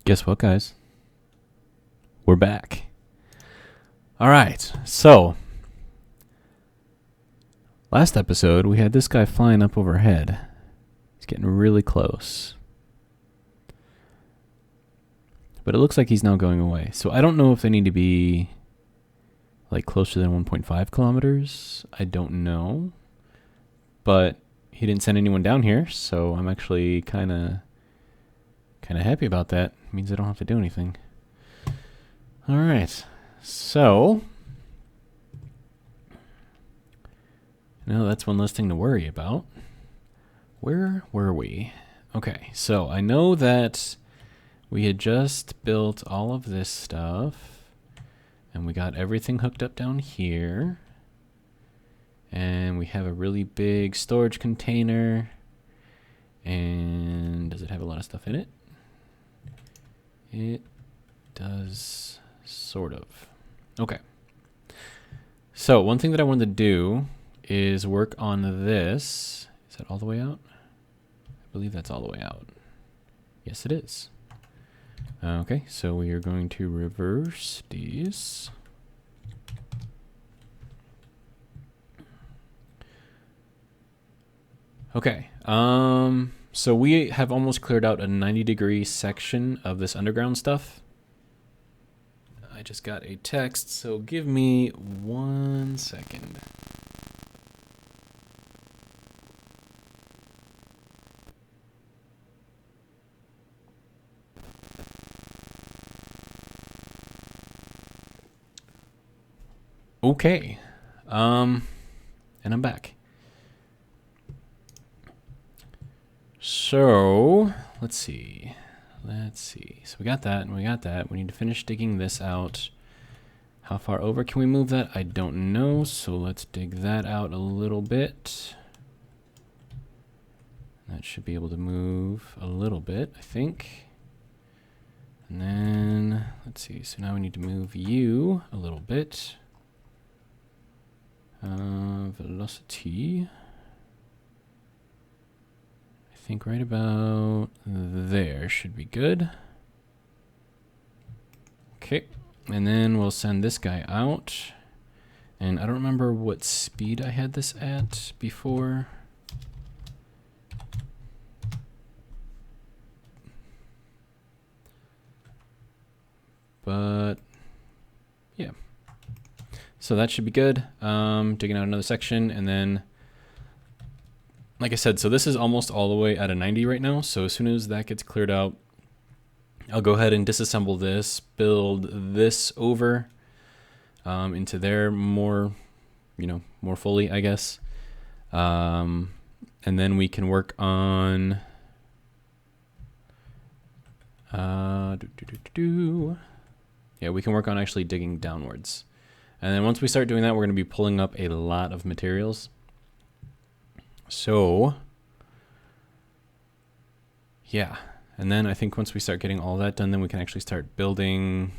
Guess what, guys? We're back. All right. So, last episode, we had this guy flying up overhead. He's getting really close. But it looks like he's now going away. So, I don't know if they need to be like closer than 1.5 kilometers. I don't know. But he didn't send anyone down here, so I'm actually kind of happy about that. It means I don't have to do anything. All right. So, now that's one less thing to worry about. Where were we? Okay, so I know that we had just built all of this stuff, and we got everything hooked up down here. And we have a really big storage container. And does it have a lot of stuff in it? It does, sort of. Okay. So one thing that I wanted to do is work on this. Is that all the way out? I believe that's all the way out. Yes, it is. Okay, so we are going to reverse these. Okay, so we have almost cleared out a 90-degree section of this underground stuff. I just got a text, so give me 1 second. Okay, and I'm back. So, let's see. So we got that and we got that. We need to finish digging this out. How far over can we move that? I don't know. So let's dig that out a little bit. That should be able to move a little bit, I think. And then, let's see. So now we need to move you a little bit. Velocity. I think right about there should be good. Okay, and then we'll send this guy out. And I don't remember what speed I had this at before. But yeah, so that should be good. Digging out another section, and then like I said, so this is almost all the way at a 90 right now. So as soon as that gets cleared out, I'll go ahead and disassemble this, build this over into there more, more fully, I guess. And then we can work on yeah, we can work on actually digging downwards. And then once we start doing that, we're going to be pulling up a lot of materials. So, yeah. And then I think once we start getting all that done, then we can actually start building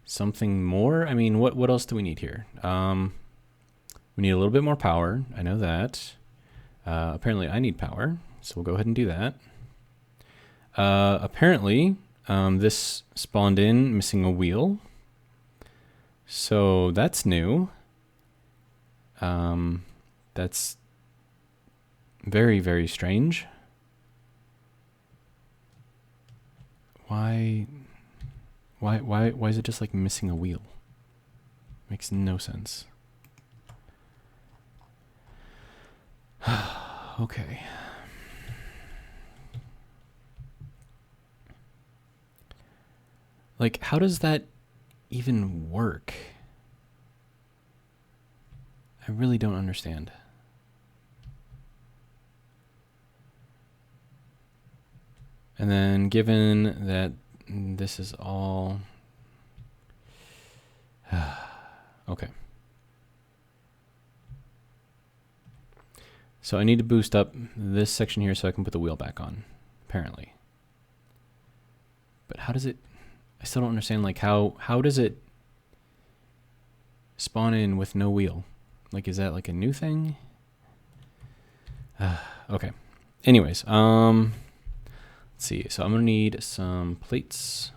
something more. I mean, what else do we need here? We need a little bit more power. I know that. Apparently I need power, so we'll go ahead and do that. Apparently, this spawned in missing a wheel. So that's new. That's very, very strange. Why is it just like missing a wheel? Makes no sense. Okay. Like, how does that even work? I really don't understand. And then given that this is all... okay. So I need to boost up this section here so I can put the wheel back on, apparently. But how does it... I still don't understand, like, how does it spawn in with no wheel? Like, is that like a new thing? Okay. Anyways, Let's see. So I'm gonna need some plates.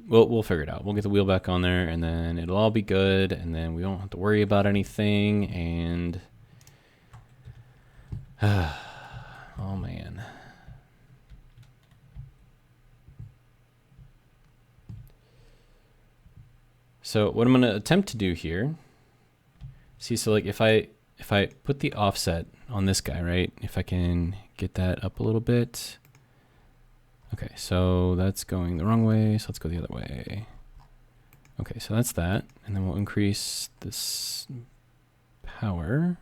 We'll figure it out. We'll get the wheel back on there, and then it'll all be good, and then we won't have to worry about anything. And oh man. So what I'm going to attempt to do here, see, so like if I put the offset on this guy, right? If I can get that up a little bit. Okay, so that's going the wrong way, so let's go the other way. Okay, so that's that, and then we'll increase this power.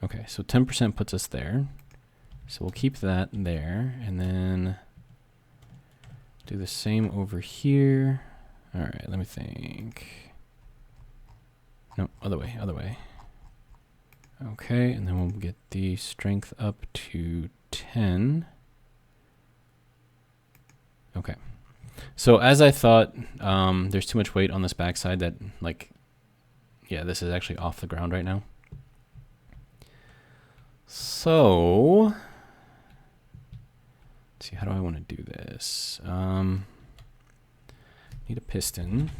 Okay, so 10% puts us there. So we'll keep that there, and then do the same over here. All right, let me think. No, other way, other way. Okay, and then we'll get the strength up to 10. Okay. So as I thought, there's too much weight on this backside that, like, yeah, this is actually off the ground right now. So, let's see, how do I want to do this? Need a piston.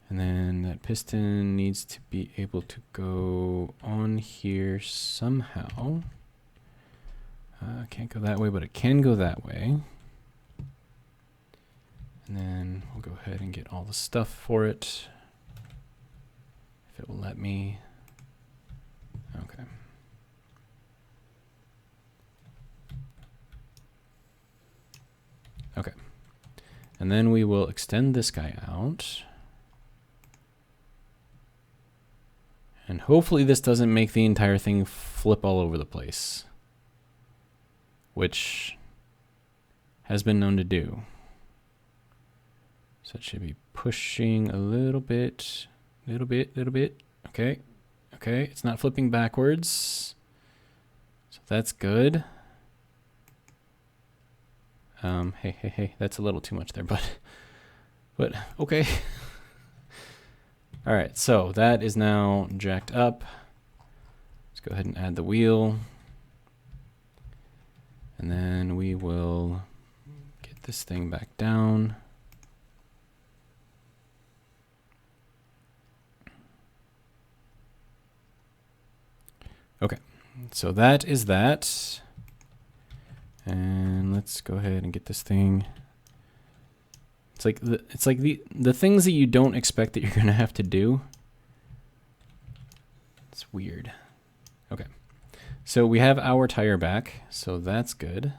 And then that piston needs to be able to go on here somehow. Can't go that way, but it can go that way. And then we'll go ahead and get all the stuff for it. If it will let me. Okay. Okay. And then we will extend this guy out. And hopefully this doesn't make the entire thing flip all over the place, which has been known to do. So it should be pushing a little bit. Okay. Okay, it's not flipping backwards. So that's good. Hey, that's a little too much there, but okay. All right, so that is now jacked up. Let's go ahead and add the wheel. And then we will get this thing back down. Okay, so that is that. And let's go ahead and get this thing. It's like the things that you don't expect that you're gonna have to do. It's weird. Okay, so we have our tire back, so that's good.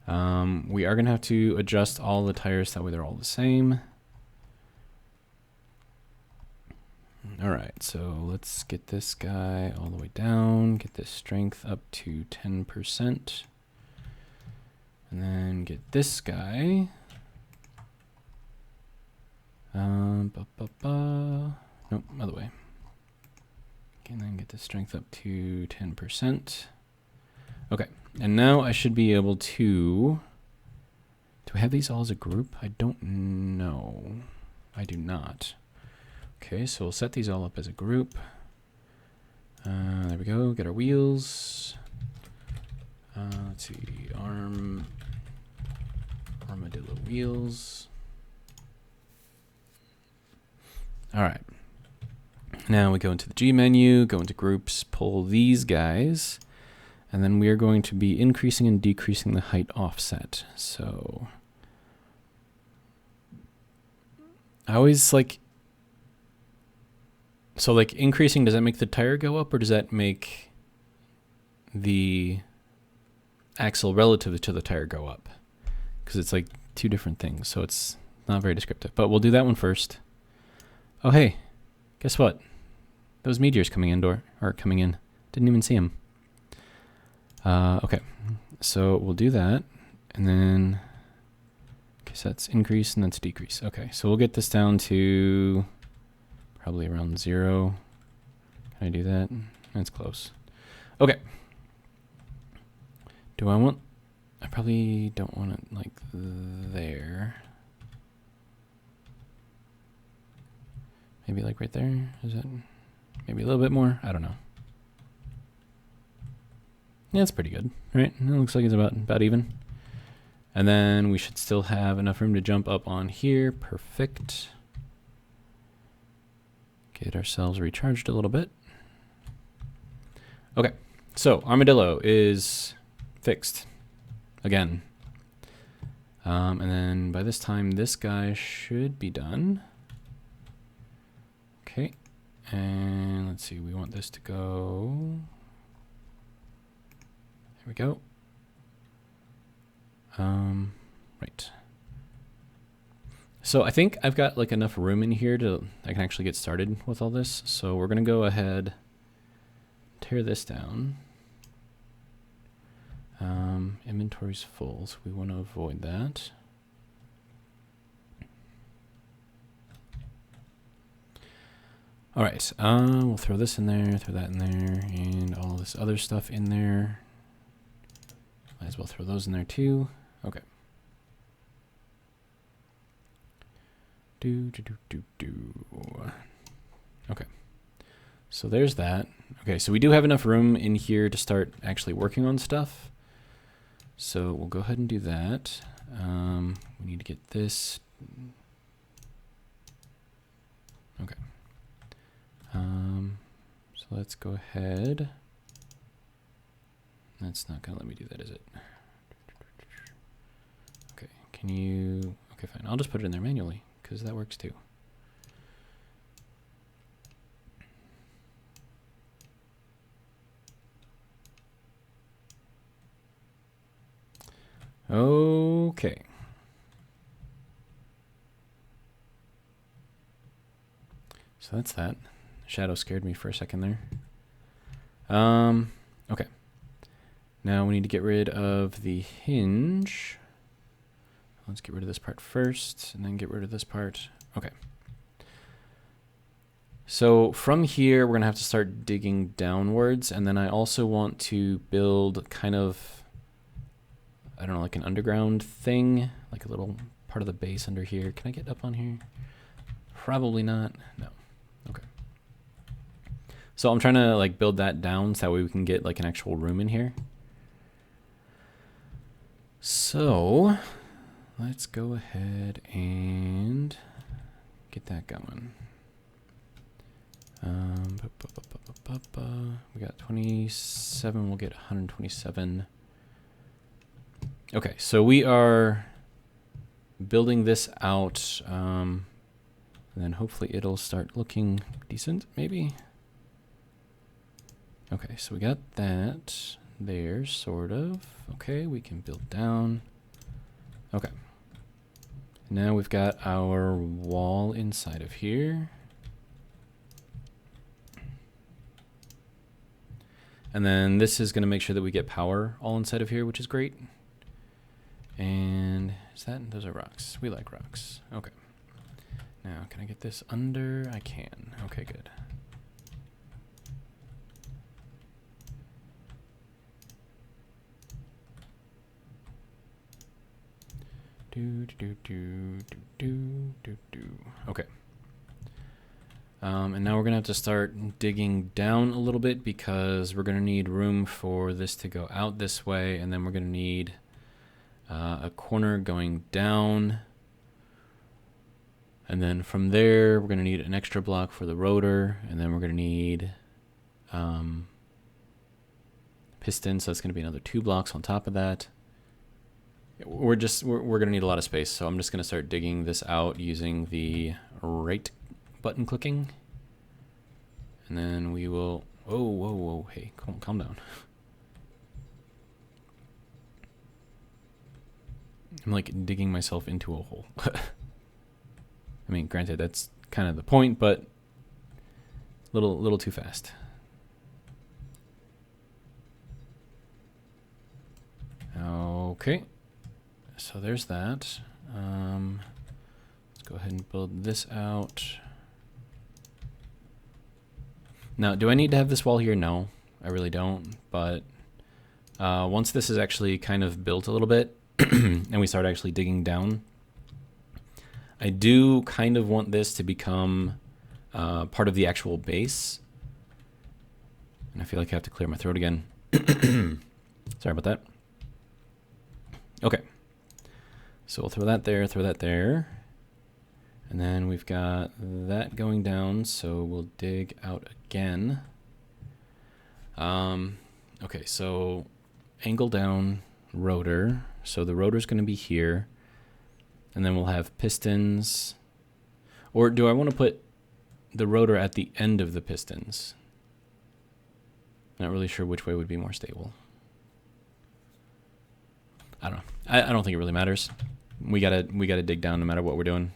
We are gonna have to adjust all the tires, that way they're all the same. All right, so let's get this guy all the way down, get this strength up to 10%, and then get this guy. Nope, other way. Okay, and then get the strength up to 10%. Okay, and now I should be able to. Do I have these all as a group? I don't know. I do not. Okay, so we'll set these all up as a group. There we go. Get our wheels. Let's see, armadillo wheels. All right. Now we go into the G menu, go into groups, pull these guys, and then we are going to be increasing and decreasing the height offset. So I always like, so like increasing, does that make the tire go up, or does that make the axle relative to the tire go up? Because it's like two different things, so it's not very descriptive. But we'll do that one first. Oh, hey, guess what? Those meteors coming in. Didn't even see them. Okay, so we'll do that. And then, okay, so that's increase and that's decrease. Okay, so we'll get this down to probably around 0. Can I do that? That's close. Okay. I probably don't want it like there. Maybe like right there? Is that maybe a little bit more? I don't know. Yeah, it's pretty good, right? It looks like it's about even. And then we should still have enough room to jump up on here. Perfect. Get ourselves recharged a little bit. Okay, so armadillo is fixed again. And then by this time, this guy should be done. Okay, and let's see, we want this to go. There we go. Right. So I think I've got like enough room in here to I can actually get started with all this. So we're gonna go ahead, tear this down. Inventory's full, so we want to avoid that. All right, we'll throw this in there, throw that in there, and all this other stuff in there. Might as well throw those in there too. Okay. Okay. So there's that. Okay, so we do have enough room in here to start actually working on stuff. So we'll go ahead and do that. We need to get this. Okay. So let's go ahead. That's not gonna let me do that, is it? Okay, can you, okay, fine. I'll just put it in there manually because that works too. Okay. So that's that. Shadow scared me for a second there. Okay. Now we need to get rid of the hinge. Let's get rid of this part first, and then get rid of this part. Okay. So from here, we're gonna have to start digging downwards, and then I also want to build kind of, I don't know, like an underground thing, like a little part of the base under here. Can I get up on here? Probably not. No. Okay. So I'm trying to like build that down so that way we can get like an actual room in here. So let's go ahead and get that going. We got 27, we'll get 127. Okay, so we are building this out, and then hopefully it'll start looking decent, maybe. Okay, so we got that there, sort of. Okay, we can build down. Okay. Now we've got our wall inside of here. And then this is going to make sure that we get power all inside of here, which is great. And is that, those are rocks. We like rocks. Okay. Now, can I get this under? I can. Okay, good. Okay. And now we're gonna have to start digging down a little bit because we're gonna need room for this to go out this way, and then we're gonna need a corner going down. And then from there, we're gonna need an extra block for the rotor, and then we're gonna need piston, so that's gonna be another 2 blocks on top of that. We're gonna need a lot of space, so I'm just gonna start digging this out using the right button clicking, and then we will. Whoa, whoa, whoa! Hey, calm down. I'm like digging myself into a hole. I mean, granted, that's kind of the point, but little too fast. Okay. So there's that. Let's go ahead and build this out. Now, do I need to have this wall here? No, I really don't. But once this is actually kind of built a little bit and we start actually digging down, I do kind of want this to become part of the actual base. And I feel like I have to clear my throat again. Sorry about that. Okay. So we'll throw that there. And then we've got that going down, so we'll dig out again. Okay, so angle down, rotor. So the rotor's going to be here. And then we'll have pistons. Or do I want to put the rotor at the end of the pistons? Not really sure which way would be more stable. I don't know. I don't think it really matters. We gotta dig down no matter what we're doing.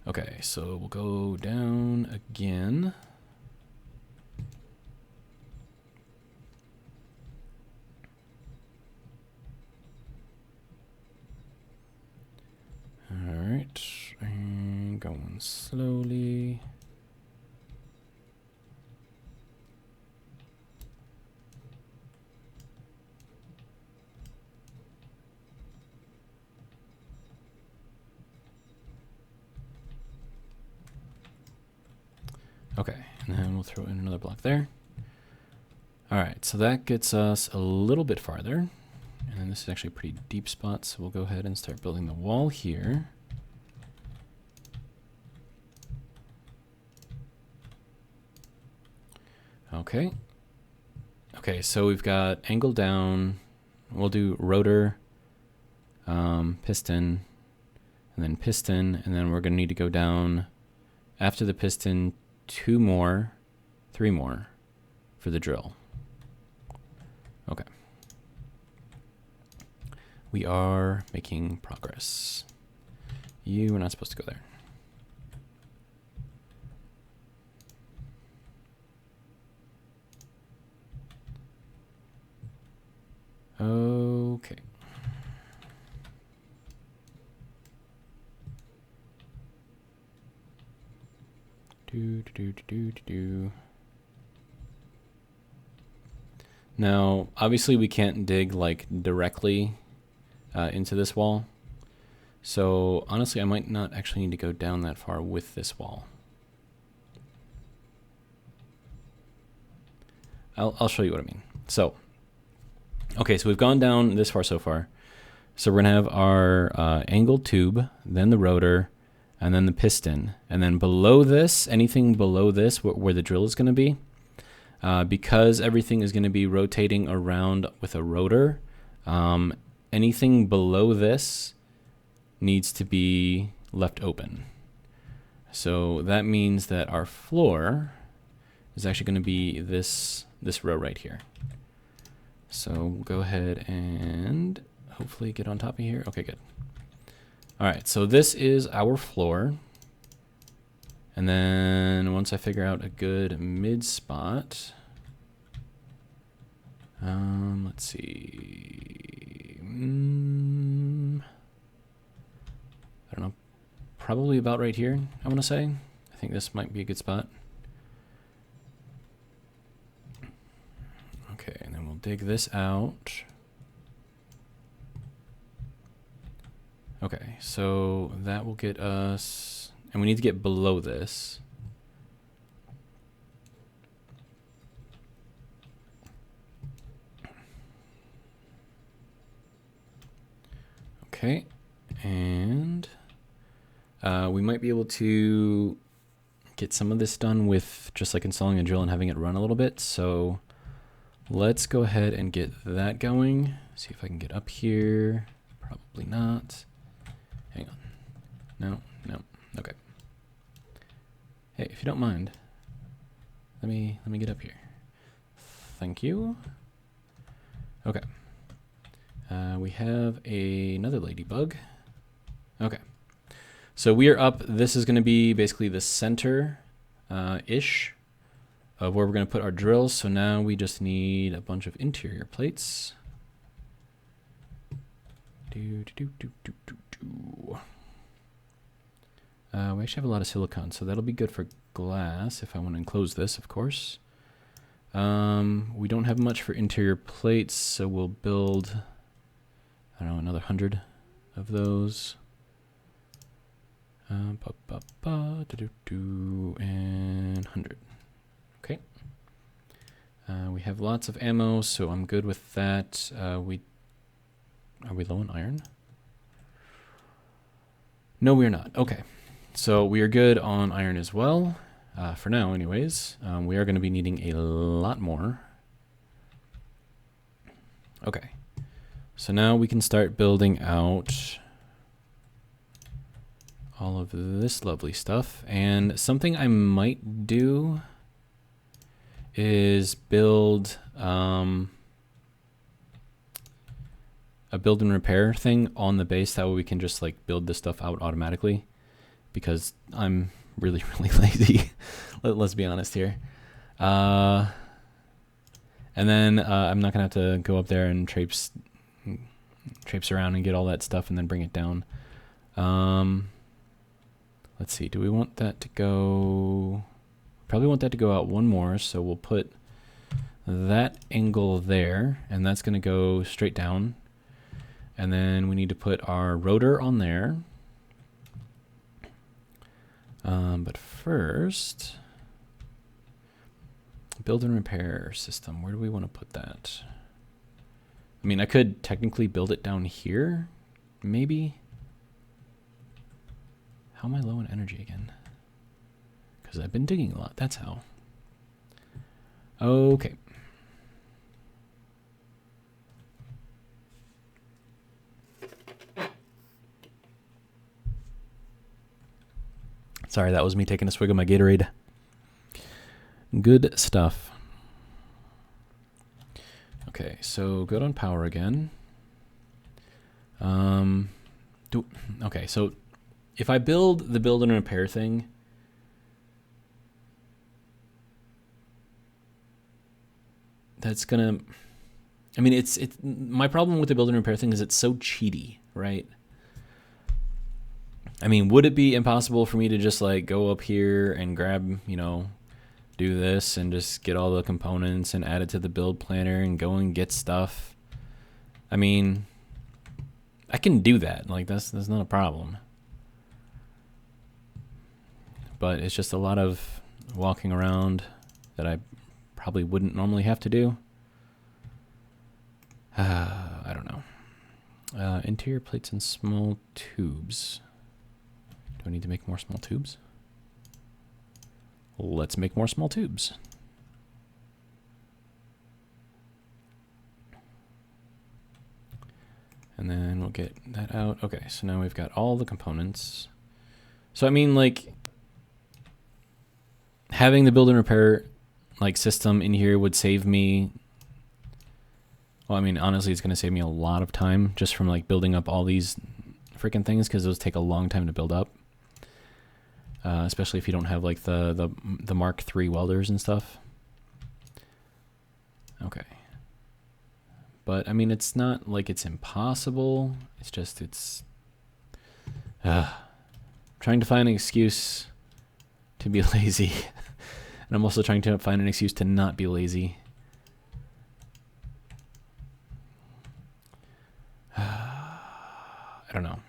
Okay, so we'll go down again. All right, and going slowly. Okay, and then we'll throw in another block there. All right, so that gets us a little bit farther. And this is actually a pretty deep spot, so we'll go ahead and start building the wall here. Okay. Okay, so we've got angle down. We'll do rotor, piston, and then piston, and then we're going to need to go down after the piston 3 more for the drill. Okay. We are making progress. You are not supposed to go there. Okay. Now, obviously we can't dig like directly into this wall. So honestly, I might not actually need to go down that far with this wall. I'll show you what I mean. So, okay, so we've gone down this far so far. So we're gonna have our angled tube, then the rotor, and then the piston. And then below this, anything below this where the drill is gonna be, because everything is gonna be rotating around with a rotor, anything below this needs to be left open. So that means that our floor is actually gonna be this row right here. So we'll go ahead and hopefully get on top of here. Okay, good. All right, so this is our floor. And then once I figure out a good mid spot, let's see. I don't know, probably about right here, I want to say. I think this might be a good spot. Okay, and then we'll dig this out. Okay, so that will get us, and we need to get below this. Okay, and we might be able to get some of this done with just like installing a drill and having it run a little bit. So let's go ahead and get that going. See if I can get up here. Probably not. Hang on. No. Okay. Hey, if you don't mind, let me get up here. Thank you. Okay. We have another ladybug. Okay. So we are up. This is going to be basically the center ish of where we're going to put our drills. So now we just need a bunch of interior plates. We actually have a lot of silicone, so that'll be good for glass if I want to enclose this, of course. We don't have much for interior plates, so we'll build, I don't know, another 100 of those. And 100. Okay. We have lots of ammo, so I'm good with that. Are we low on iron? No, we're not. Okay. So we are good on iron as well. For now, anyways. We are going to be needing a lot more. Okay. So now we can start building out all of this lovely stuff. And something I might do is build a build and repair thing on the base. That way we can just like build this stuff out automatically, because I'm really lazy. Let's be honest here. And then I'm not gonna have to go up there and traipse around and get all that stuff and then bring it down. Let's see, do we want that to go? Probably want that to go out one more, so we'll put that angle there, and that's gonna go straight down. And then we need to put our rotor on there. But first, build and repair system. Where do we want to put that? I mean, I could technically build it down here, maybe. How am I low on energy again? Because I've been digging a lot, that's how. Okay. Sorry, that was me taking a swig of my Gatorade. Good stuff. Okay, so good on power again. Okay, so if I build the build and repair thing, that's gonna, I mean, it's my problem with the build and repair thing is it's so cheaty, right? I mean, would it be impossible for me to just like go up here and grab, you know, do this and just get all the components and add it to the build planner and go and get stuff? I mean, I can do that. Like that's not a problem. But it's just a lot of walking around that I probably wouldn't normally have to do. I don't know. Interior plates and small tubes. Do I need to make more small tubes? Let's make more small tubes. And then we'll get that out. Okay, so now we've got all the components. So I mean, like, having the build and repair like system in here would save me, well, I mean, honestly, it's going to save me a lot of time just from like building up all these freaking things, because those take a long time to build up. Especially if you don't have like the Mark III welders and stuff. Okay. But I mean, it's not like it's impossible. It's just, trying to find an excuse to be lazy. And I'm also trying to find an excuse to not be lazy. I don't know.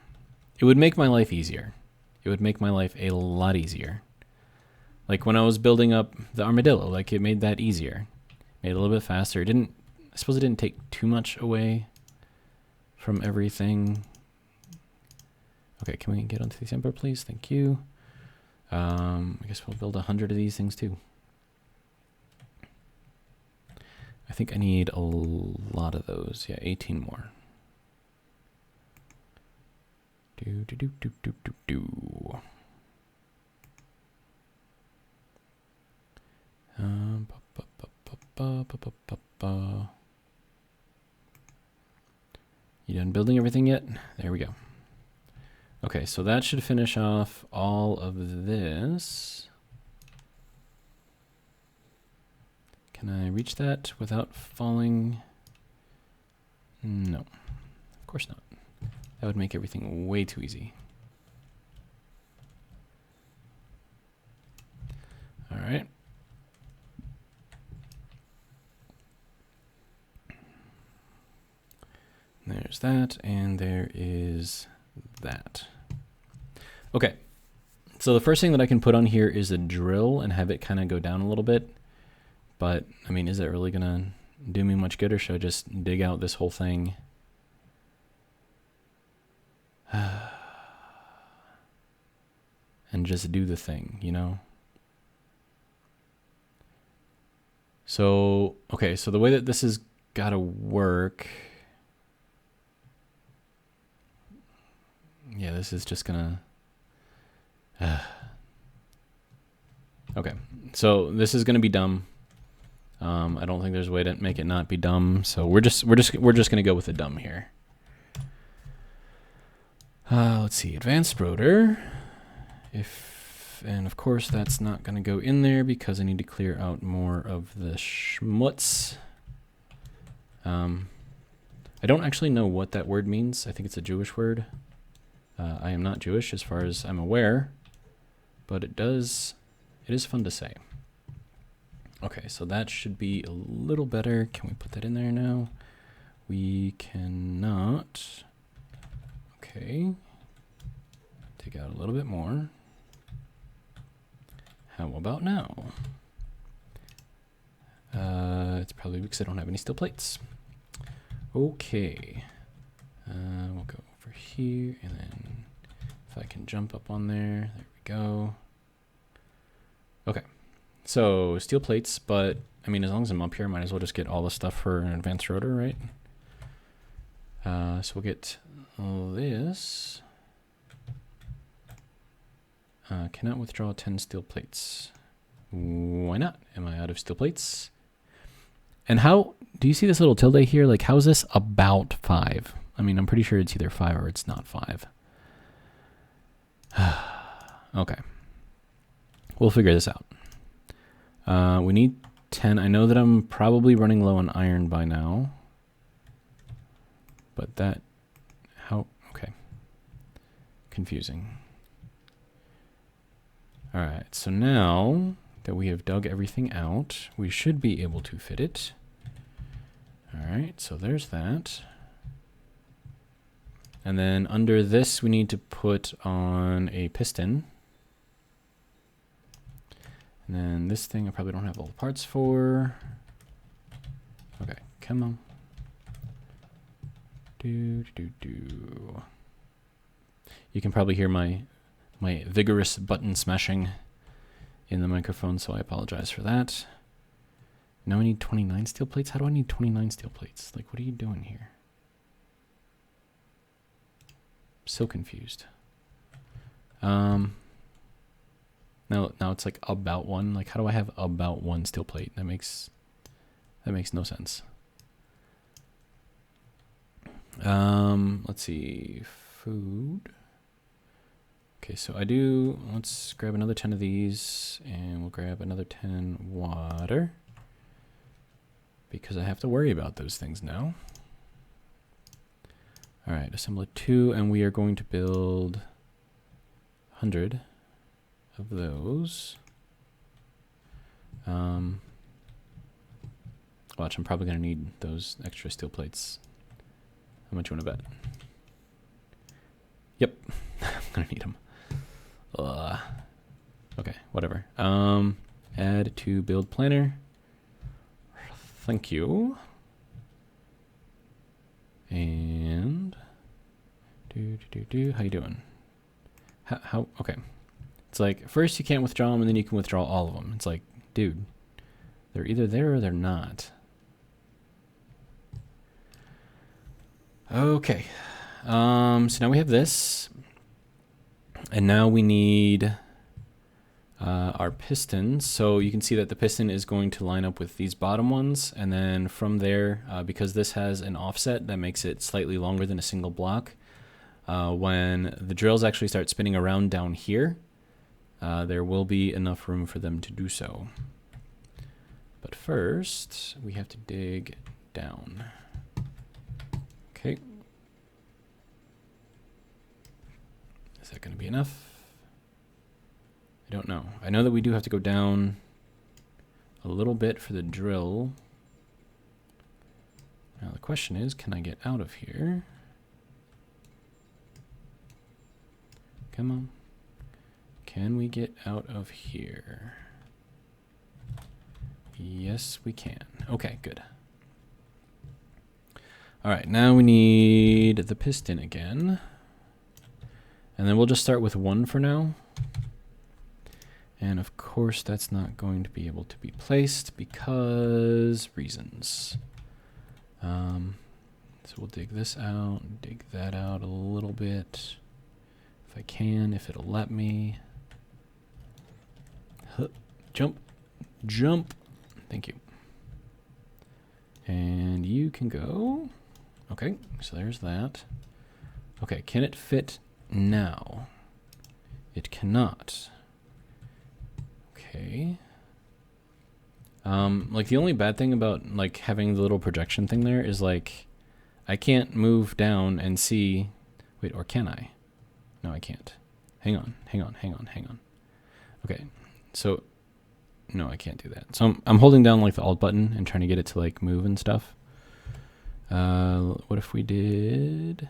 It would make my life easier. It would make my life a lot easier. Like when I was building up the armadillo, like it made that easier. Made it a little bit faster. It didn't, I suppose it didn't take too much away from everything. Okay, can we get onto the sampler, please? Thank you. I guess we'll build 100 of these things too. I think I need a lot of those. Yeah, 18 more. You done building everything yet? There we go. Okay, so that should finish off all of this. Can I reach that without falling? No, of course not. That would make everything way too easy. All right. There's that, and there is that. Okay, so the first thing that I can put on here is a drill and have it kind of go down a little bit, But, I mean, is it really going to do me much good, or should I just dig out this whole thing? And just do the thing, you know? So, okay, so the way that this has got to work... Yeah, this is just going to... Okay, so this is going to be dumb. I don't think there's a way to make it not be dumb, so we're just gonna go with the dumb here. Let's see, advanced rotor. And of course that's not gonna go in there because I need to clear out more of the schmutz. I don't actually know what that word means. I think it's a Jewish word. I am not Jewish as far as I'm aware, but it is fun to say. Okay, so that should be a little better. Can we put that in there now? We cannot. Okay. Take out a little bit more. How about now? It's probably because I don't have any steel plates. Okay. We'll go over here, and then if I can jump up on there, there we go. Okay. So, steel plates, but, I mean, as long as I'm up here, I might as well just get all the stuff for an advanced rotor, right? So we'll get this. Cannot withdraw 10 steel plates. Why not? Am I out of steel plates? And how, do you see this little tilde here? Like, how is this about 5? I mean, I'm pretty sure it's either 5 or it's not 5. Okay. We'll figure this out. We need 10. I know that I'm probably running low on iron by now. But that, how, okay. Confusing. All right, so now that we have dug everything out, we should be able to fit it. All right, so there's that. And then under this, we need to put on a piston. And then this thing I probably don't have all the parts for. Okay, come on. You can probably hear my vigorous button smashing in the microphone, so I apologize for that. Now I need 29 steel plates? How do I need 29 steel plates? Like, what are you doing here? I'm so confused. Now it's like about 1. Like, how do I have about 1 steel plate? That makes no sense. Let's see, food. Okay, so let's grab another 10 of these, and we'll grab another 10 water, because I have to worry about those things now. All right, assemble it 2, and we are going to build 100 of those. Watch, I'm probably gonna need those extra steel plates. How much you want to bet? Yep, I'm gonna need them. Okay, whatever. Add to build planner. Thank you. And how you doing? How? Okay. It's like first you can't withdraw them, and then you can withdraw all of them. It's like, dude, they're either there or they're not. Okay. So now we have this. And now we need our pistons. So you can see that the piston is going to line up with these bottom ones. And then from there, because this has an offset that makes it slightly longer than a single block, when the drills actually start spinning around down here, there will be enough room for them to do so. But first, we have to dig down. Okay. Is that going to be enough? I don't know. I know that we do have to go down a little bit for the drill. Now the question is, can I get out of here? Come on. Can we get out of here? Yes, we can. Okay, good. All right, now we need the piston again. And then we'll just start with 1 for now. And of course, that's not going to be able to be placed because reasons. So we'll dig this out, dig that out a little bit. If I can, if it'll let me. Huh. Jump, jump. Thank you. And you can go. Okay, so there's that. Okay, can it fit now? It cannot. Okay. Like the only bad thing about like having the little projection thing there is like I can't move down and see. Wait, or can I? No, I can't. Hang on. Okay, so no, I can't do that. So I'm holding down like the Alt button and trying to get it to like move and stuff. What if we did?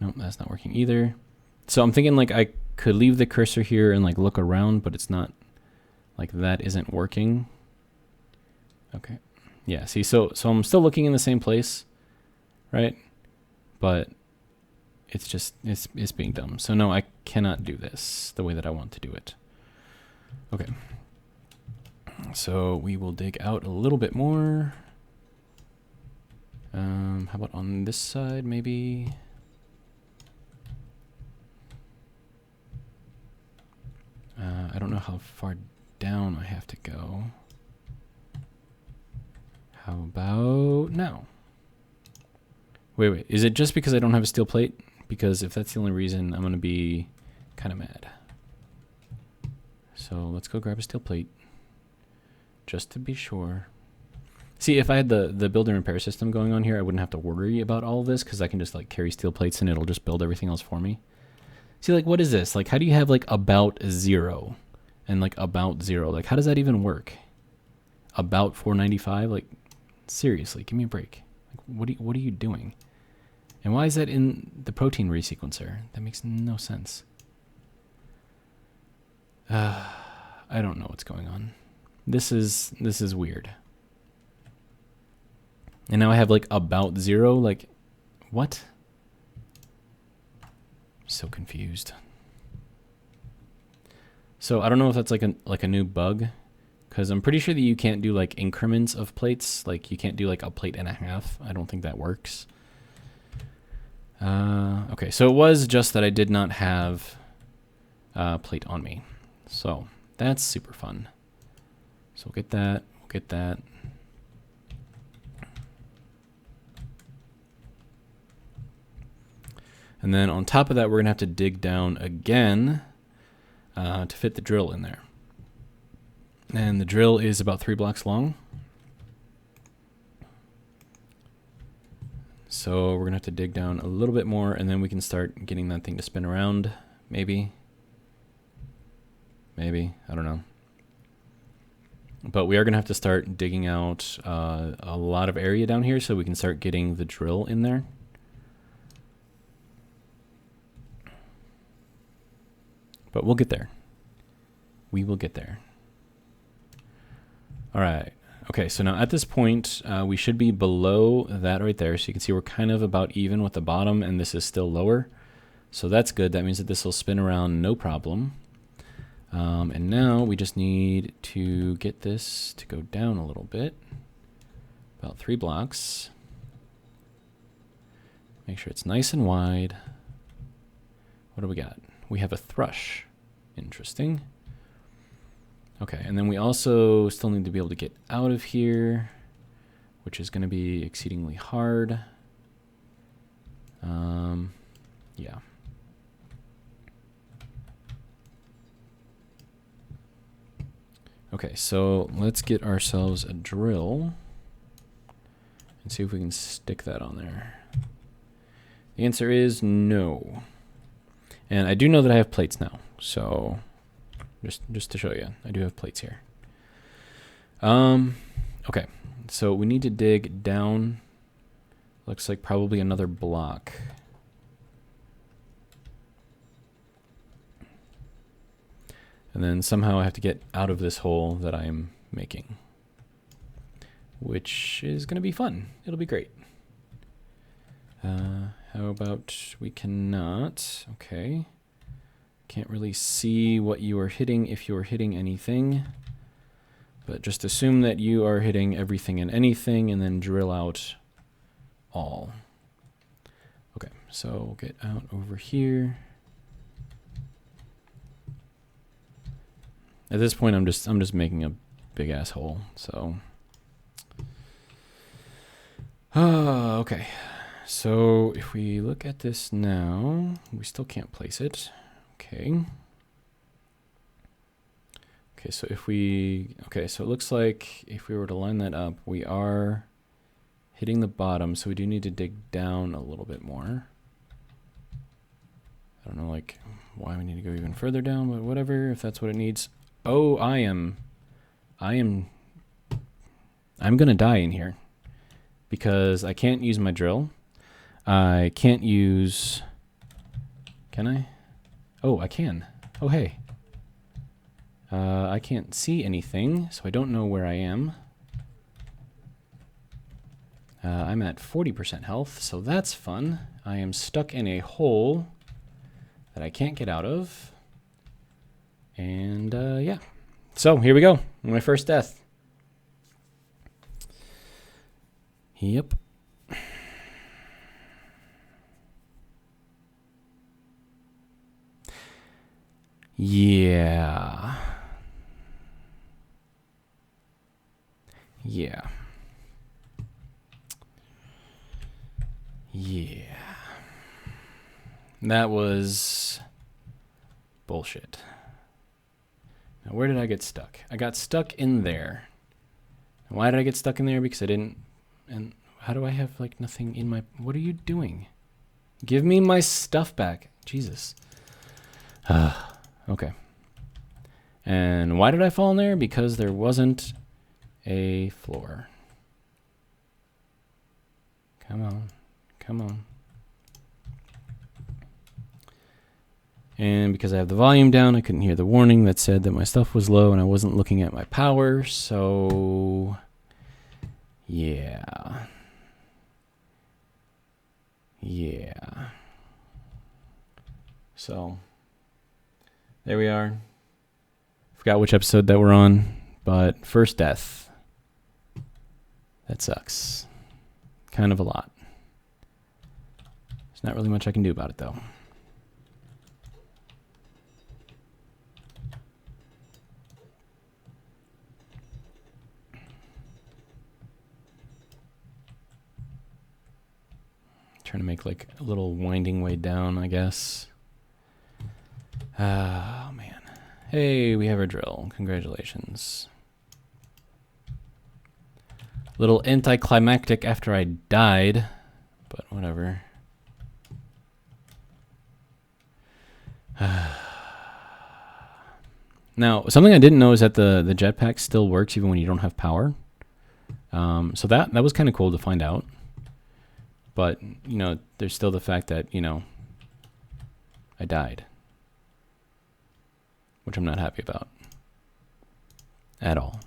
Nope, that's not working either. So I'm thinking like I could leave the cursor here and like look around, but it's not like that isn't working. Okay. Yeah, see, so I'm still looking in the same place, right? But it's just, it's being dumb. So no, I cannot do this the way that I want to do it. Okay. So we will dig out a little bit more. How about on this side, maybe? I don't know how far down I have to go. How about now? Wait, is it just because I don't have a steel plate? Because if that's the only reason, I'm going to be kind of mad. So let's go grab a steel plate, just to be sure. See, if I had the build and repair system going on here, I wouldn't have to worry about all of this, because I can just like carry steel plates and it'll just build everything else for me. See, like, what is this? Like, how do you have like about 0 and like about 0? Like, how does that even work? About 495? Like, seriously, give me a break. Like, what are you doing? And why is that in the protein resequencer? That makes no sense. I don't know what's going on. This is weird. And now I have like about 0. Like, what? So confused. So I don't know if that's like a new bug, because I'm pretty sure that you can't do like increments of plates. Like you can't do like a plate and a half. I don't think that works. Okay, so it was just that I did not have a plate on me. So that's super fun. So we'll get that. We'll get that. And then on top of that, we're going to have to dig down again to fit the drill in there. And the drill is about 3 blocks long. So we're going to have to dig down a little bit more, and then we can start getting that thing to spin around, maybe. Maybe, I don't know. But we are going to have to start digging out a lot of area down here so we can start getting the drill in there. But we'll get there. We will get there. All right. Okay, so now at this point, we should be below that right there. So you can see we're kind of about even with the bottom, and this is still lower. So that's good. That means that this will spin around no problem. And now we just need to get this to go down a little bit. About 3 blocks. Make sure it's nice and wide. What do we got? We have a thrush. Interesting. Okay, and then we also still need to be able to get out of here, which is going to be exceedingly hard. Yeah. Okay, so let's get ourselves a drill and see if we can stick that on there. The answer is no. And I do know that I have plates now, so just to show you, I do have plates here. Okay, so we need to dig down, looks like probably another block. And then somehow I have to get out of this hole that I'm making. which is going to be fun. It'll be great. How about we cannot? Okay. Can't really see what you are hitting if you are hitting anything. But just assume that you are hitting everything and anything and then drill out all. Okay, so get out over here. At this point I'm just making a big asshole, so okay. So if we look at this now, we still can't place it. Okay. Okay, so if we, okay, so it looks like if we were to line that up, we are hitting the bottom, so we do need to dig down a little bit more. I don't know, like, why we need to go even further down, but whatever, if that's what it needs. Oh, I'm gonna die in here because I can't use my drill. I can't use, can I? Oh, I can. Oh, hey. I can't see anything, so I don't know where I am. I'm at 40% health, so that's fun. I am stuck in a hole that I can't get out of. And, yeah. So, here we go. My first death. Yep. Yeah. Yeah. Yeah. That was bullshit. Now, where did I get stuck? I got stuck in there. Why did I get stuck in there? Because I didn't... And how do I have, like, nothing in my... What are you doing? Give me my stuff back. Jesus. Okay. And why did I fall in there? Because there wasn't a floor. Come on. Come on. And because I have the volume down, I couldn't hear the warning that said that my stuff was low and I wasn't looking at my power, so yeah. Yeah. So there we are. Forgot which episode that we're on, but first death. That sucks. Kind of a lot. There's not really much I can do about it, though. Trying to make like a little winding way down, I guess. Oh, man. Hey, we have our drill. Congratulations. Little anticlimactic after I died, but whatever. Now, something I didn't know is that the jetpack still works even when you don't have power. So that was kind of cool to find out. But, you know, there's still the fact that, you know, I died. Which I'm not happy about. At all.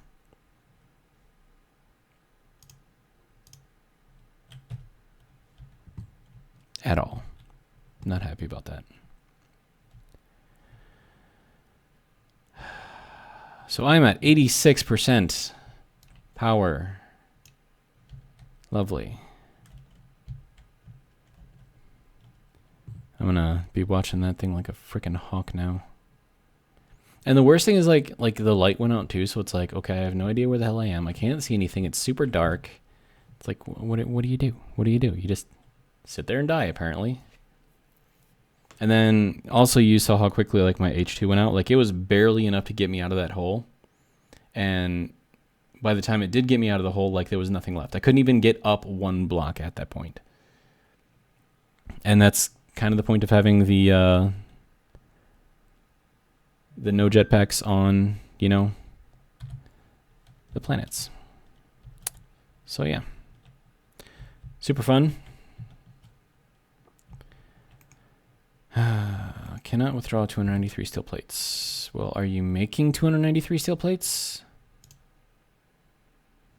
At all. Not happy about that. So I'm at 86% power. Lovely. I'm gonna be watching that thing like a freaking hawk now. And the worst thing is like the light went out too, so it's like, okay, I have no idea where the hell I am. I can't see anything. It's super dark. It's like, what do you do? What do you do? You just sit there and die, apparently. And then also you saw how quickly like my H2 went out. Like it was barely enough to get me out of that hole. And by the time it did get me out of the hole, like there was nothing left. I couldn't even get up one block at that point. And that's kind of the point of having the no jetpacks on, you know, the planets. So yeah, super fun. Cannot withdraw 293 steel plates. Well, are you making 293 steel plates?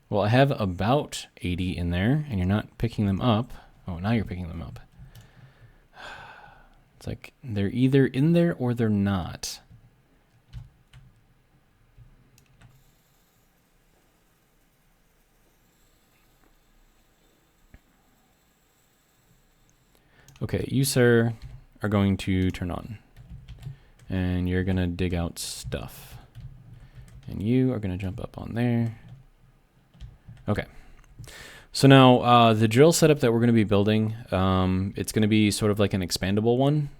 Well, I have about 80 in there, and you're not picking them up. Oh, now you're picking them up. It's like they're either in there or they're not. Okay, you, sir, are going to turn on. And you're going to dig out stuff. And you are going to jump up on there. Okay. So now the drill setup that we're going to be building, it's going to be sort of like an expandable one.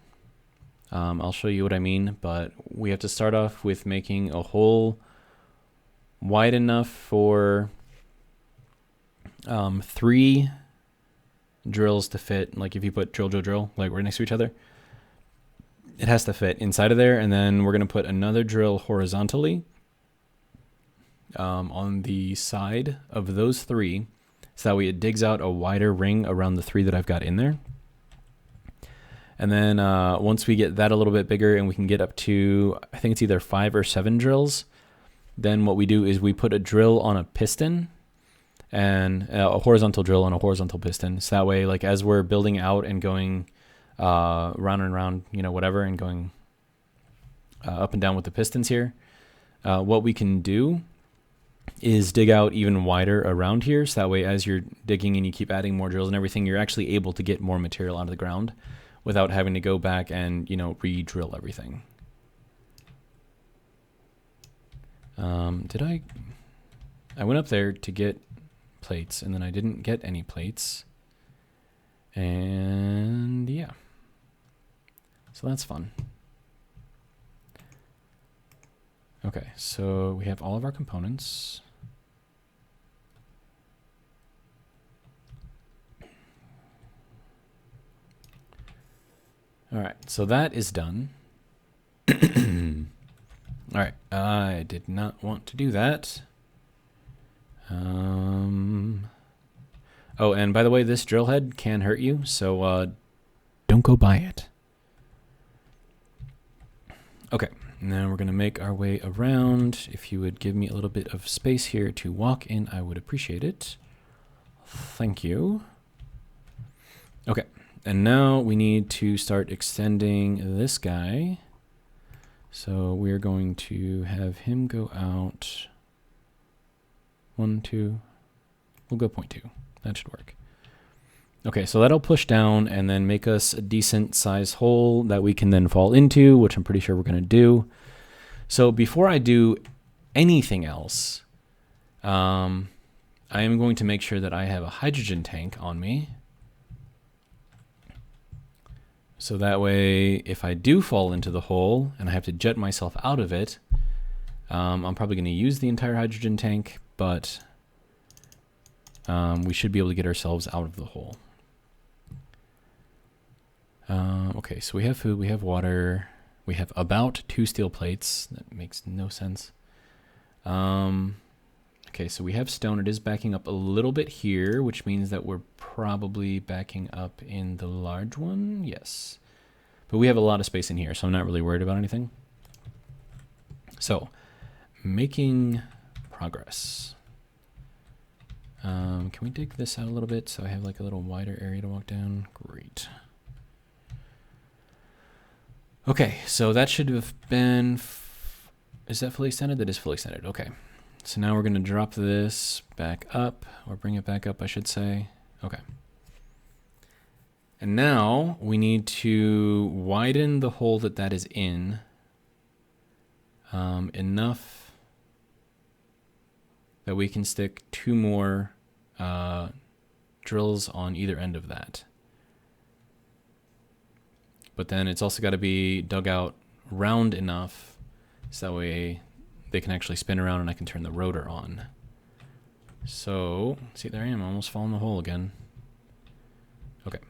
I'll show you what I mean, but we have to start off with making a hole wide enough for 3 drills to fit. Like if you put drill, like right next to each other, it has to fit inside of there. And then we're going to put another drill horizontally on the side of those 3. So that way it digs out a wider ring around the 3 that I've got in there. And then once we get that a little bit bigger and we can get up to, I think it's either 5 or 7 drills, then what we do is we put a drill on a piston and a horizontal drill on a horizontal piston. So that way, like as we're building out and going round and round, you know, whatever, and going up and down with the pistons here, what we can do is dig out even wider around here. So that way, as you're digging and you keep adding more drills and everything, you're actually able to get more material out of the ground without having to go back and, you know, re-drill everything. I went up there to get plates and then I didn't get any plates. And yeah, so that's fun. Okay, so we have all of our components. All right, so that is done. All right, I did not want to do that. Oh, and by the way, this drill head can hurt you, so don't go by it. Okay, now we're going to make our way around. If you would give me a little bit of space here to walk in, I would appreciate it. Thank you. Okay, and now we need to start extending this guy. So we're going to have him go out 1, 2, we'll go 0.2. That should work. Okay, so that'll push down and then make us a decent size hole that we can then fall into, which I'm pretty sure we're going to do. So before I do anything else, I am going to make sure that I have a hydrogen tank on me. So that way, if I do fall into the hole and I have to jet myself out of it, I'm probably going to use the entire hydrogen tank, but we should be able to get ourselves out of the hole. Okay, so we have food, we have water, we have about 2 steel plates. That makes no sense. Okay, so we have stone. It is backing up a little bit here, which means that we're probably backing up in the large one. Yes. But we have a lot of space in here, so I'm not really worried about anything. So, making progress. Can we dig this out a little bit so I have like a little wider area to walk down? Great. Okay, so that should have been, is that fully extended? That is fully extended, okay. So now we're gonna drop this back up, or bring it back up, I should say. Okay. And now we need to widen the hole that that is in enough that we can stick 2 more drills on either end of that. But then it's also got to be dug out round enough so that way they can actually spin around and I can turn the rotor on. So, see, there I am, almost falling in the hole again. Okay.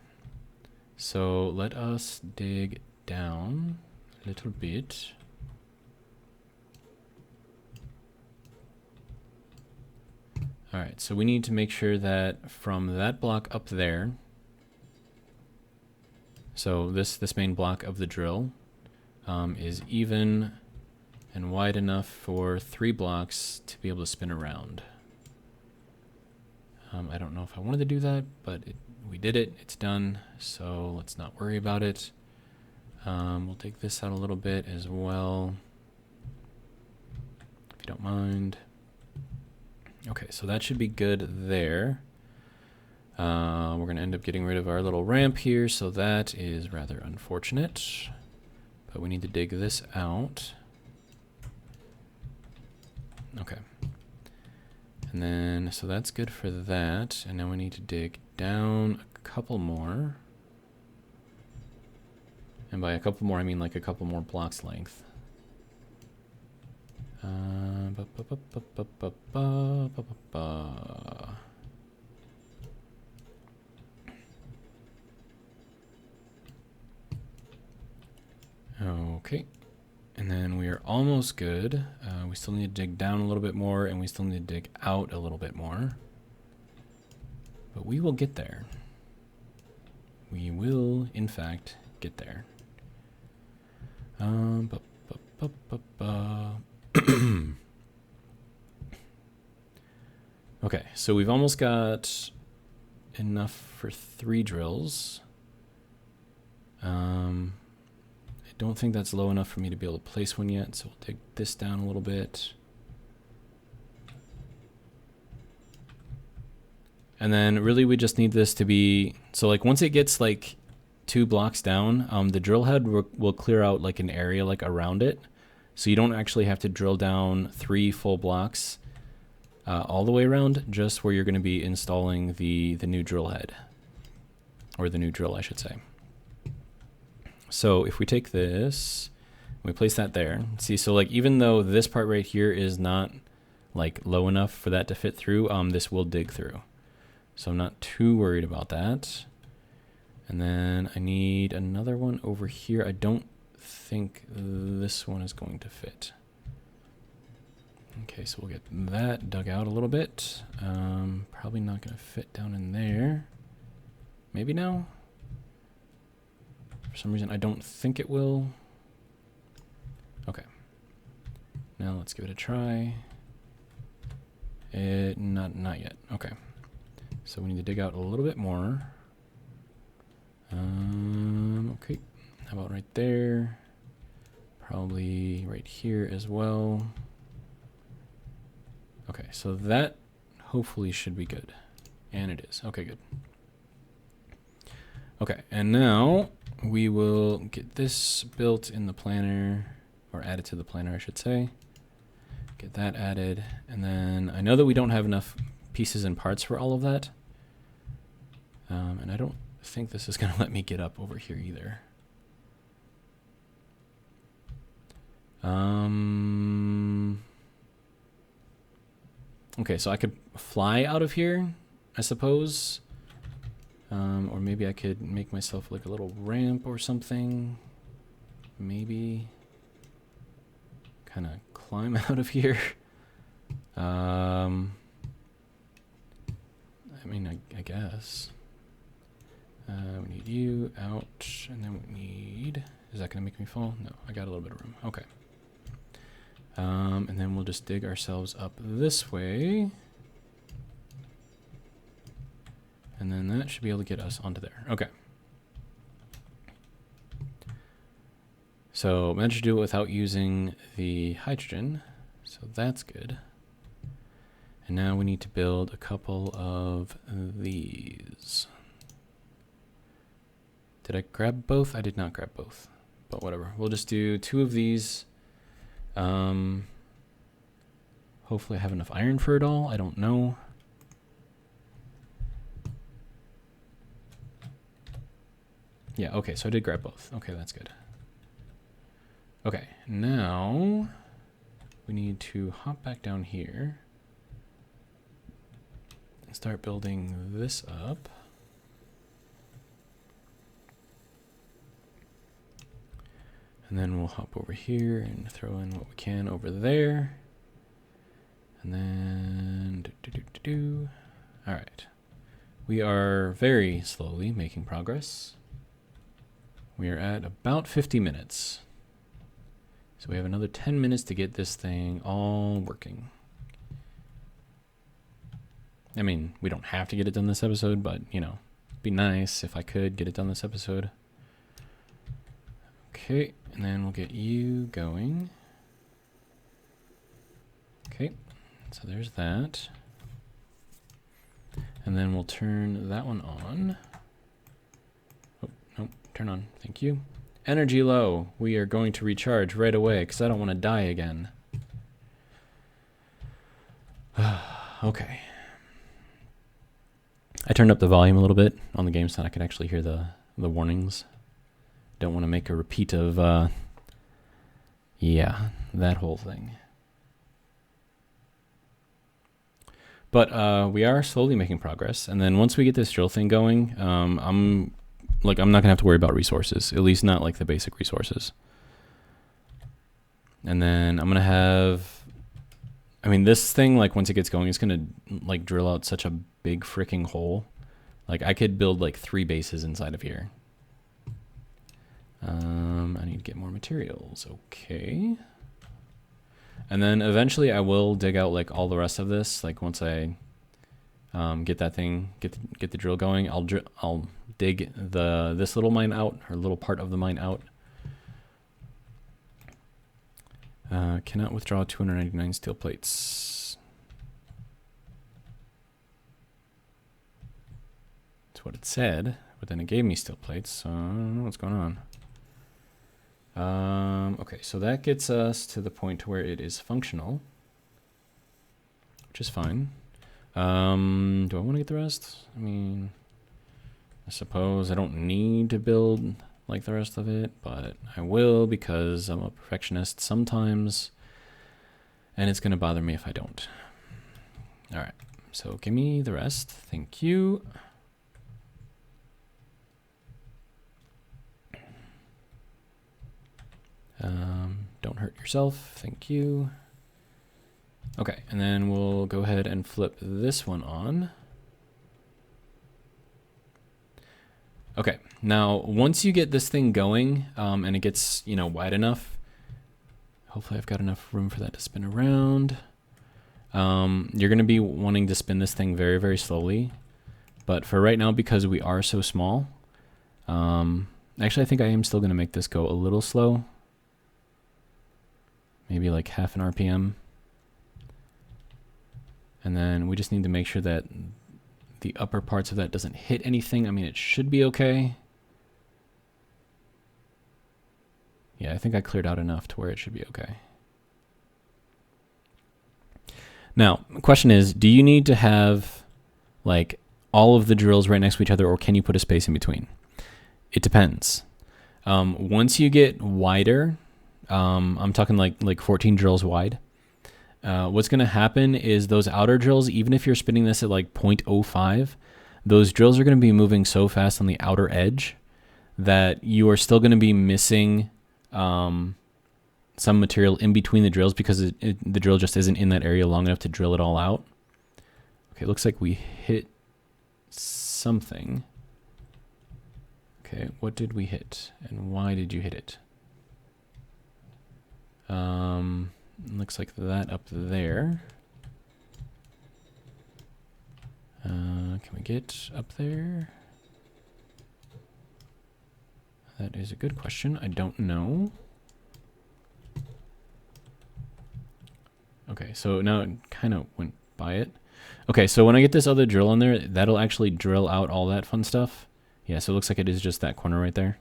So let us dig down a little bit. All right, so we need to make sure that from that block up there, so this main block of the drill is even and wide enough for 3 blocks to be able to spin around. I don't know if I wanted to do that, but we did it. It's done, so let's not worry about it. We'll take this out a little bit as well, if you don't mind. Okay, so that should be good there. We're going to end up getting rid of our little ramp here, so that is rather unfortunate. But we need to dig this out. Okay. And then, so that's good for that. And now we need to dig down a couple more. And by a couple more, I mean like a couple more blocks length. Okay. And then we are almost good. We still need to dig down a little bit more, and we still need to dig out a little bit more. But we will get there. We will, in fact, get there. Okay, so we've almost got enough for 3 drills. I don't think that's low enough for me to be able to place one yet, so we'll take this down a little bit. And then really we just need this to be, so like once it gets like 2 blocks down, the drill head will clear out like an area like around it. So you don't actually have to drill down 3 full blocks all the way around, just where you're going to be installing the new drill head, or the new drill, I should say. So if we take this, we place that there. See, so like even though this part right here is not like low enough for that to fit through, this will dig through. So I'm not too worried about that. And then I need another one over here. I don't think this one is going to fit. Okay, so we'll get that dug out a little bit. Probably not going to fit down in there. Maybe now? For some reason, I don't think it will. Okay. Now let's give it a try. Not yet. Okay. So we need to dig out a little bit more. Okay. How about right there? Probably right here as well. Okay, so that hopefully should be good. And it is. Okay, good. Okay, and now we will get this built in the planner, or added to the planner, I should say. Get that added, and then I know that we don't have enough pieces and parts for all of that. And I don't think this is going to let me get up over here either. Okay, so I could fly out of here, I suppose. Or maybe I could make myself like a little ramp or something. Maybe. Kind of climb out of here. I mean, I guess. We need you out, and then we need... Is that going to make me fall? No, I got a little bit of room. Okay. And then we'll just dig ourselves up this way. And then that should be able to get us onto there. Okay. So managed to do it without using the hydrogen. So that's good. And now we need to build a couple of these. Did I grab both? I did not grab both. But whatever. We'll just do 2 of these. Hopefully I have enough iron for it all. I don't know. Yeah, okay, so I did grab both. Okay, that's good. Okay, now we need to hop back down here and start building this up. And then we'll hop over here and throw in what we can over there. And then all right. We are very slowly making progress. We are at about 50 minutes. So we have another 10 minutes to get this thing all working. I mean, we don't have to get it done this episode, but, you know, it'd be nice if I could get it done this episode. Okay, and then we'll get you going. Okay, so there's that. And then we'll turn that one on. Oh, nope, turn on, thank you. Energy low, we are going to recharge right away because I don't want to die again. Okay. I turned up the volume a little bit on the game so that I could actually hear the warnings. Don't want to make a repeat of, yeah, that whole thing. But we are slowly making progress, and then once we get this drill thing going, I'm not gonna have to worry about resources, at least not like the basic resources. And then I'm gonna have, I mean, this thing, like once it gets going, it's gonna like drill out such a big freaking hole. Like I could build like 3 bases inside of here. I need to get more materials. Okay. And then eventually I will dig out like all the rest of this. Like once I get that thing, get the drill going, I'll dig this little mine out, or little part of the mine out. Cannot withdraw 299 steel plates. That's what it said, but then it gave me steel plates, so I don't know what's going on. Okay, so that gets us to the point where it is functional, which is fine. Do I want to get the rest? I mean, I suppose I don't need to build like the rest of it, but I will because I'm a perfectionist sometimes, and it's going to bother me if I don't. All right, so give me the rest. Thank you. Don't hurt yourself. Thank you. Okay, and then we'll go ahead and flip this one on. Okay, now once you get this thing going, and it gets, you know, wide enough, hopefully I've got enough room for that to spin around. You're going to be wanting to spin this thing very, very slowly. But for right now, because we are so small, actually I think I am still going to make this go a little slow. Maybe like half an RPM. And then we just need to make sure that the upper parts of that doesn't hit anything. I mean, it should be okay. Yeah, I think I cleared out enough to where it should be okay. Now, the question is, do you need to have like all of the drills right next to each other, or can you put a space in between? It depends. Once you get wider, I'm talking like 14 drills wide. What's going to happen is those outer drills, even if you're spinning this at like 0.05, those drills are going to be moving so fast on the outer edge that you are still going to be missing some material in between the drills because the drill just isn't in that area long enough to drill it all out. Okay, looks like we hit something. Okay, what did we hit and why did you hit it? Looks like that up there. Can we get up there? That is a good question. I don't know. Okay, so now it kind of went by it. Okay, so when I get this other drill in there, that'll actually drill out all that fun stuff. Yeah, so it looks like it is just that corner right there.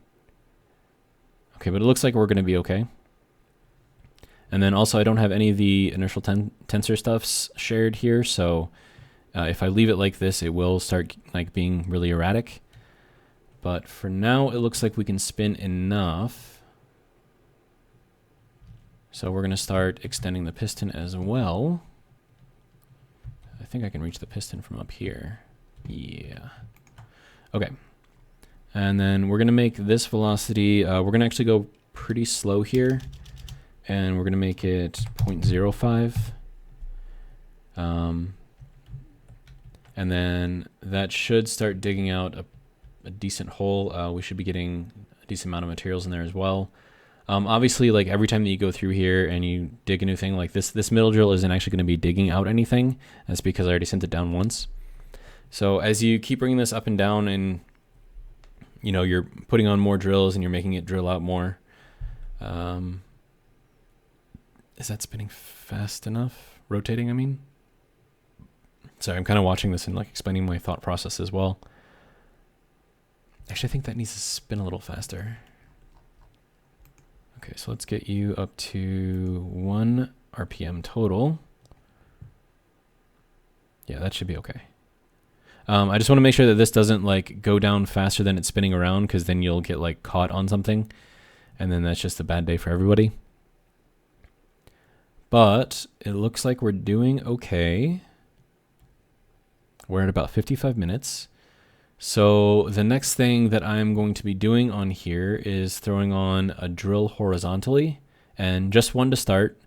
Okay, but it looks like we're going to be okay. And then also I don't have any of the inertial tensor stuffs shared here, so if I leave it like this, it will start like being really erratic. But for now, it looks like we can spin enough. So we're going to start extending the piston as well. I think I can reach the piston from up here. Yeah. Okay. And then we're going to make this velocity, we're going to actually go pretty slow here. And we're going to make it 0.05. And then that should start digging out a decent hole. We should be getting a decent amount of materials in there as well. Obviously, like every time that you go through here and you dig a new thing, like this middle drill isn't actually going to be digging out anything. That's because I already sent it down once. So as you keep bringing this up and down and you know, you're putting on more drills and you're making it drill out more. Is that spinning fast enough? Rotating, I mean? Sorry, I'm kind of watching this and like explaining my thought process as well. Actually, I think that needs to spin a little faster. Okay, so let's get you up to 1 RPM total. Yeah, that should be okay. I just want to make sure that this doesn't like go down faster than it's spinning around, because then you'll get like caught on something, and then that's just a bad day for everybody. But it looks like we're doing okay. We're at about 55 minutes. So the next thing that I'm going to be doing on here is throwing on a drill horizontally, and just one to start.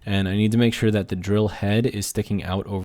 And I need to make sure that the drill head is sticking out over